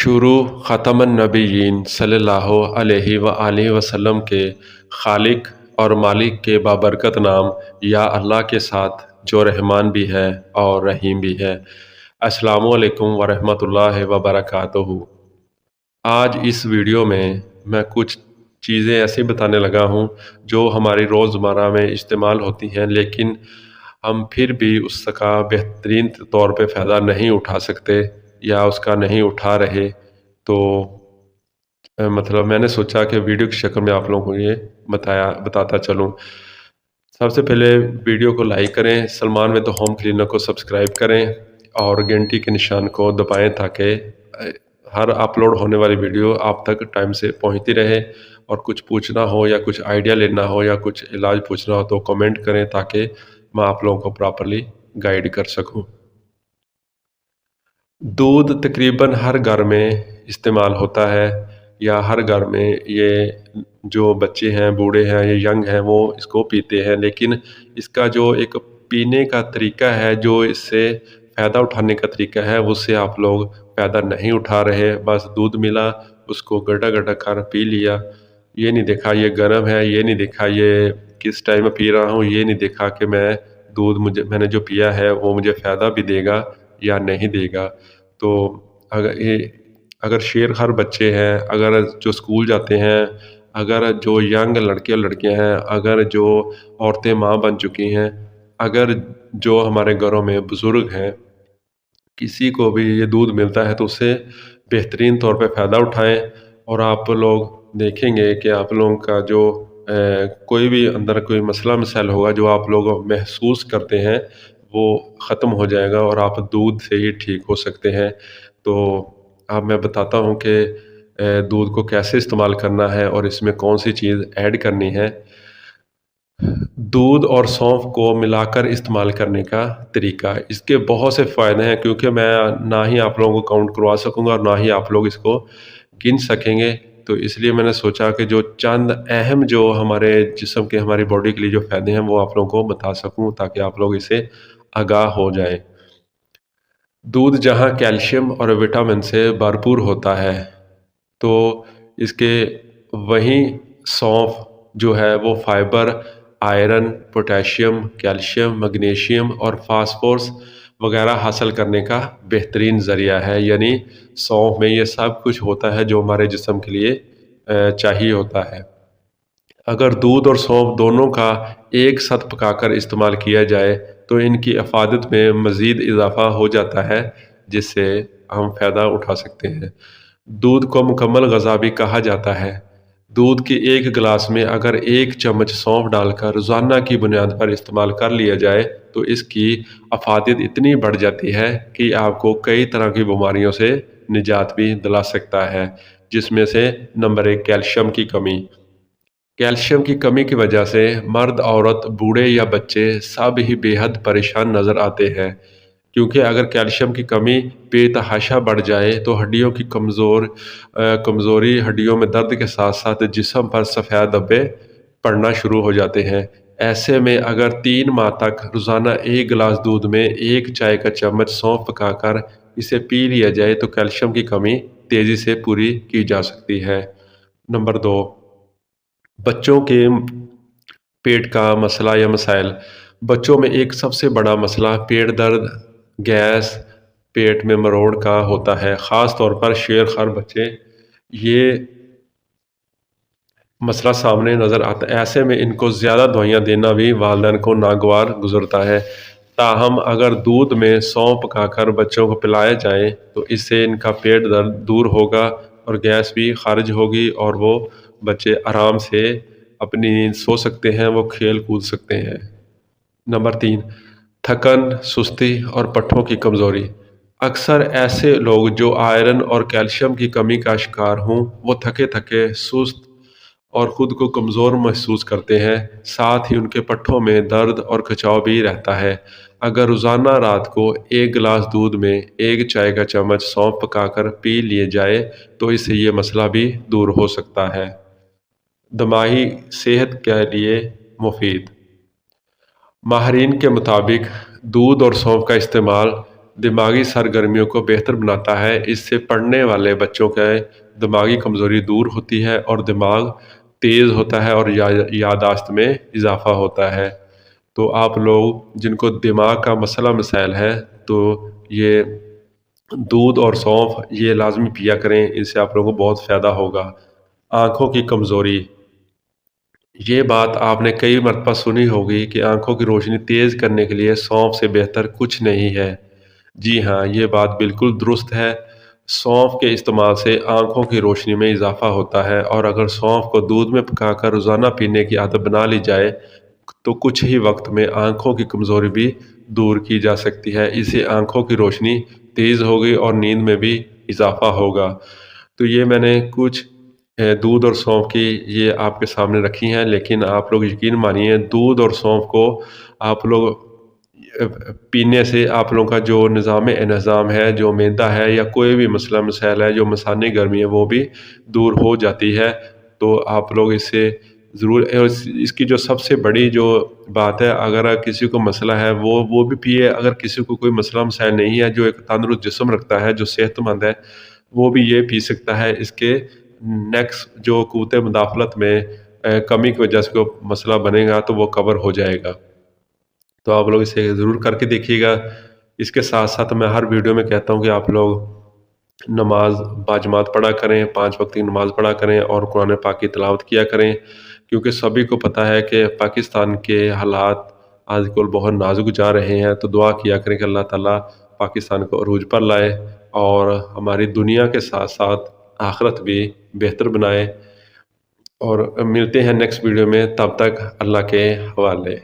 शुरू ख़ातम नबीयीन सल्लल्लाहु अलैहि व आलिहि वसल्लम के खालिक और मालिक के बाबरकत नाम या अल्लाह के साथ जो रहमान भी है और रहीम भी है। अस्सलामु अलैकुम व रहमतुल्लाहि व बरकातुहू। आज इस वीडियो में मैं कुछ चीज़ें ऐसी बताने लगा हूँ जो हमारी रोज़मर्रा में इस्तेमाल होती हैं, लेकिन हम फिर भी उसका बेहतरीन तौर पे फ़ायदा नहीं उठा सकते या उसका नहीं उठा रहे। तो मतलब मैंने सोचा कि वीडियो की शक्ल में आप लोगों को ये बताता चलूँ। सबसे पहले वीडियो को लाइक करें, सलमान विद होम क्लीनर को सब्सक्राइब करें और घंटी के निशान को दबाएं ताकि हर अपलोड होने वाली वीडियो आप तक टाइम से पहुंचती रहे। और कुछ पूछना हो या कुछ आइडिया लेना हो या कुछ इलाज पूछना हो तो कमेंट करें ताकि मैं आप लोगों को प्रॉपरली गाइड कर सकूं। दूध तकरीबन हर घर में इस्तेमाल होता है या हर घर में ये जो बच्चे हैं, बूढ़े हैं या यंग हैं वो इसको पीते हैं, लेकिन इसका जो एक पीने का तरीका है, जो इससे फ़ायदा उठाने का तरीका है, उससे आप लोग फ़ायदा नहीं उठा रहे। बस दूध मिला, उसको गड़ा गड़ा कर पी लिया। ये नहीं देखा ये गर्म है, ये नहीं देखा ये किस टाइम में पी रहा हूँ, ये नहीं देखा कि मैंने जो पिया है वो मुझे फ़ायदा भी देगा या नहीं देगा। तो अगर शेर हर बच्चे हैं, अगर जो स्कूल जाते हैं, अगर जो यंग लड़के और लड़कियां हैं, अगर जो औरतें माँ बन चुकी हैं, अगर जो हमारे घरों में बुज़ुर्ग हैं, किसी को भी ये दूध मिलता है तो उससे बेहतरीन तौर पे फ़ायदा उठाएं। और आप लोग देखेंगे कि आप लोगों का जो कोई भी अंदर कोई मसला मसाइल होगा जो आप लोग महसूस करते हैं वो ख़त्म हो जाएगा और आप दूध से ही ठीक हो सकते हैं। तो अब मैं बताता हूँ कि दूध को कैसे इस्तेमाल करना है और इसमें कौन सी चीज़ ऐड करनी है। दूध और सौंफ को मिलाकर इस्तेमाल करने का तरीका, इसके बहुत से फ़ायदे हैं क्योंकि मैं ना ही आप लोगों को काउंट करवा सकूँगा और ना ही आप लोग इसको गिन सकेंगे। तो इसलिए मैंने सोचा कि जो चंद अहम जो हमारे जिस्म के, हमारी बॉडी के लिए जो फ़ायदे हैं वो आप लोगों को बता सकूँ ताकि आप लोग इससे आगाह हो जाएँ। दूध जहाँ कैल्शियम और विटामिन से भरपूर होता है, तो इसके वहीं सौंफ जो है वो fibre, iron, potassium, calcium, magnesium और फास्फोरस वगैरह हासिल करने का बेहतरीन ज़रिया है। यानी सौंफ में ये सब कुछ होता है जो हमारे जिस्म के लिए चाहिए होता है। अगर दूध और सौंफ दोनों का एक साथ पकाकर इस्तेमाल किया जाए तो इनकी अफादत में मज़ीद इजाफ़ा हो जाता है, जिससे हम फ़ायदा उठा सकते हैं। दूध को मुकम्मल ग़िज़ा भी कहा जाता है। दूध के एक गिलास में अगर 1 चम्मच सौंफ डालकर रोज़ाना की बुनियाद पर इस्तेमाल कर लिया जाए तो इसकी अफादत इतनी बढ़ जाती है कि आपको कई तरह की बीमारियों से निजात भी दिला सकता है, जिसमें से नंबर 1 कैल्शियम की कमी। कैल्शियम की कमी की वजह से मर्द, औरत, बूढ़े या बच्चे सब ही बेहद परेशान नज़र आते हैं, क्योंकि अगर कैल्शियम की कमी बेतहाशा बढ़ जाए तो हड्डियों की कमज़ोरी, हड्डियों में दर्द के साथ साथ जिस्म पर सफ़ेद धब्बे पड़ना शुरू हो जाते हैं। ऐसे में अगर 3 माह तक रोज़ाना 1 गिलास दूध में 1 चाय का चम्मच सौंफ पकाकर इसे पी लिया जाए तो कैल्शियम की कमी तेज़ी से पूरी की जा सकती है। नंबर 2, बच्चों के पेट का मसला या मसाइल। बच्चों में एक सबसे बड़ा मसला पेट दर्द, गैस, पेट में मरोड़ का होता है। ख़ास तौर पर शेर-खार बच्चे ये मसला सामने नज़र आता है। ऐसे में इनको ज़्यादा दवाइयाँ देना भी वालिदैन को नागवार गुज़रता है। ताहम अगर दूध में सौंफ पकाकर बच्चों को पिलाया जाए तो इससे इनका पेट दर्द दूर होगा और गैस भी खारिज होगी और वो बच्चे आराम से अपनी नींद सो सकते हैं, वो खेल कूद सकते हैं। नंबर 3, थकन, सुस्ती और पट्ठों की कमज़ोरी। अक्सर ऐसे लोग जो आयरन और कैल्शियम की कमी का शिकार हों, वो थके-थके, सुस्त और ख़ुद को कमज़ोर महसूस करते हैं। साथ ही उनके पट्ठों में दर्द और खिंचाव भी रहता है। अगर रोज़ाना रात को 1 गिलास दूध में 1 चाय का चम्मच सौंफ पकाकर पी लिए जाए तो इससे ये मसला भी दूर हो सकता है। दिमागी सेहत के लिए मुफीद। माहिरीन के मुताबिक दूध और सौंफ का इस्तेमाल دماغی سرگرمیوں کو بہتر بناتا ہے۔ اس سے پڑھنے والے بچوں کے دماغی کمزوری دور ہوتی ہے اور دماغ تیز ہوتا ہے اور یادداشت میں اضافہ ہوتا ہے۔ تو آپ لوگ جن کو دماغ کا مسائل ہے تو یہ دودھ اور سونف یہ لازمی پیا کریں، اس سے آپ لوگوں کو بہت فائدہ ہوگا۔ آنکھوں کی کمزوری، یہ بات آپ نے کئی مرتبہ سنی ہوگی کہ آنکھوں کی روشنی تیز کرنے کے لیے سونف سے بہتر کچھ نہیں ہے۔ جی ہاں، یہ بات بالکل درست ہے۔ سونف کے استعمال سے آنکھوں کی روشنی میں اضافہ ہوتا ہے، اور اگر سونف کو دودھ میں پکا کر روزانہ پینے کی عادت بنا لی جائے تو کچھ ہی وقت میں آنکھوں کی کمزوری بھی دور کی جا سکتی ہے۔ اس سے آنکھوں کی روشنی تیز ہوگی اور نیند میں بھی اضافہ ہوگا۔ تو یہ میں نے کچھ دودھ اور سونف کی یہ آپ کے سامنے رکھی ہیں، لیکن آپ لوگ یقین مانیے دودھ اور سونف کو آپ لوگ پینے سے آپ لوگوں کا جو نظام انہضام ہے، جو معدہ ہے یا کوئی بھی مسائل ہے، جو مثانی گرمی ہے وہ بھی دور ہو جاتی ہے۔ تو آپ لوگ اس سے ضرور، اس کی جو سب سے بڑی جو بات ہے، اگر کسی کو مسئلہ ہے وہ بھی پیے، اگر کسی کو کوئی مسائل نہیں ہے، جو ایک تندرست جسم رکھتا ہے، جو صحت مند ہے، وہ بھی یہ پی سکتا ہے۔ اس کے نیکسٹ جو قوت مداخلت میں کمی کی وجہ سے کوئی مسئلہ بنے گا تو وہ کور ہو جائے گا۔ تو آپ لوگ اسے ضرور کر کے دیکھیے گا۔ اس کے ساتھ ساتھ میں ہر ویڈیو میں کہتا ہوں کہ آپ لوگ نماز باجماعت پڑھا کریں، 5 وقت کی نماز پڑھا کریں اور قرآن پاک کی تلاوت کیا کریں، کیونکہ سبھی کو پتہ ہے کہ پاکستان کے حالات آج کل بہت نازک جا رہے ہیں۔ تو دعا کیا کریں کہ اللہ تعالیٰ پاکستان کو عروج پر لائے اور ہماری دنیا کے ساتھ ساتھ آخرت بھی بہتر بنائے۔ اور ملتے ہیں نیکسٹ ویڈیو میں، تب تک اللہ کے حوالے۔